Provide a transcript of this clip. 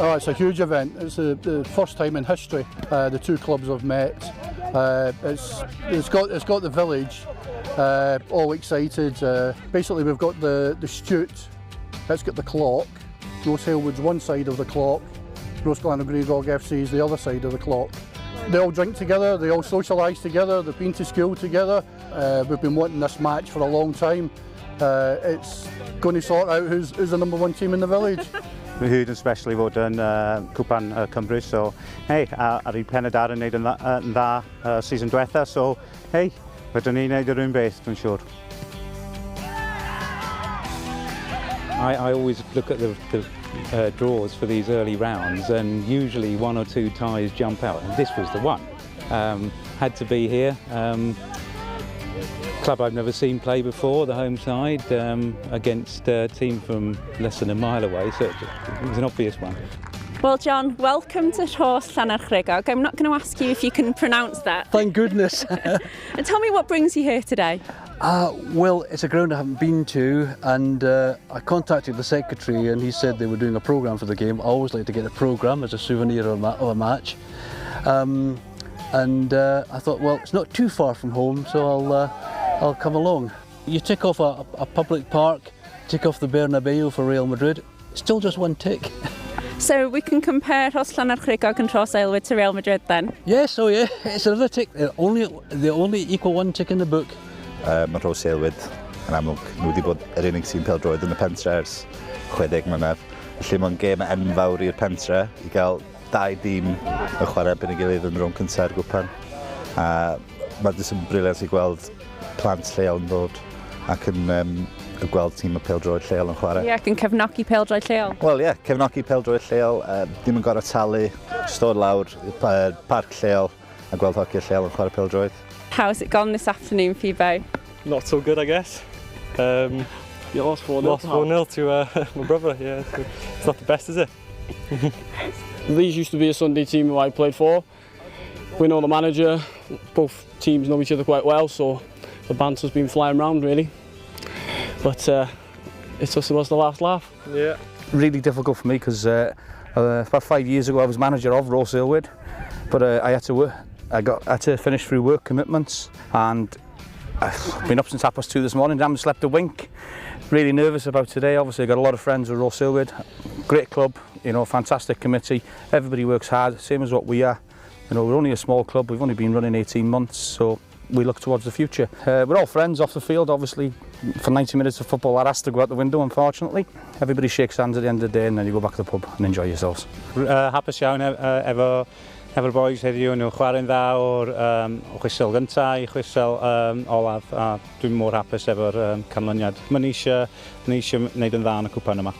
Oh, it's a huge event. It's the first time in history the two clubs have met. It's got the village all excited. Basically, we've got the Stute. It's got the clock. Rhos Aelwyd's one side of the clock. Rhosllanerchrugog FC is the other side of the clock. They all drink together. They all socialise together. They've been to school together. We've been wanting this match for a long time. It's going to sort out who's the number one team in the village. Fy hyd yn especially fod yn Cwpan Cymru, so hei, ar ei pen y dar yn neud yn dda season diwetha, so hei, fydden ni'n neud yr un beth, dwi'n siŵr. I always look at the draws for these early rounds, and usually one or two ties jump out, and this was the one. Had to be here. Club I've never seen play before, the home side, against a team from less than a mile away, so it was an obvious one. Well, John, welcome to Rhosllanerchrugog. I'm not going to ask you if you can pronounce that. Thank goodness. And tell me what brings you here today. Well, it's a ground I haven't been to, and I contacted the secretary and he said they were doing a programme for the game. I always like to get a programme as a souvenir of a match. And I thought, well, it's not too far from home, so I'll come along. You tick off a public park, tick off the Bernabeu for Real Madrid, still just one tick. So we can compare Rhosllanerchrugog and Rhos Aelwyd to Real Madrid then? Yes, oh yeah, it's another tick. They only equal one tick in the book. Mae Rhos Aelwyd yn amlwg, nhw wedi bod yr unig tîm pêl-droed yn y pentre ers 60 mlynedd. Felly mae'n gêm enfawr i'r pentre i gael dau dîm yn chwarae byn i gilydd yn rownd cynta'r Cwpan. Mae'n jyst yn briliant i gweld plant lleol yn dod ac yn gweld tîm y pêl-droed lleol yn chwarae. Ie, ac yn cefnogi pêl-droed lleol. Wel ie, cefnogi pêl-droed lleol, ddim yn gorau talu, jyst dod lawr i'r parc lleol a gweld hoci lleol yn chwarae pêl-droed. How's it gone this afternoon for you both? Not so good, I guess. You lost 4-0. Lost 4-0 to my brother, yeah. It's not the best, is it? These used to be a Sunday team who I played for. We know the manager, both teams know each other quite well, so the banter's been flying around really. But it just was the last laugh. Yeah. Really difficult for me because about 5 years ago I was manager of Rhos Aelwyd, but I had to finish through work commitments, and I've been up since 2:30 this morning, haven't slept a wink. Really nervous about today. Obviously I've got a lot of friends with Rhos Aelwyd, great club, you know, fantastic committee, everybody works hard, same as what we are. You know, we're only a small club, we've only been running 18 months, so we look towards the future. We're all friends off the field, obviously. For 90 minutes of football that has to go out the window, unfortunately. Everybody shakes hands at the end of the day and then you go back to the pub and enjoy yourselves. Hapus iawn efo'r boys heddiw, nhw'n chwarae'n dda o'r chwysel gyntaf i chwysel olaf, a dwi'n mor hapus efo'r canlyniad. Mae'n eisiau gwneud yn dda yn y cwpan yma.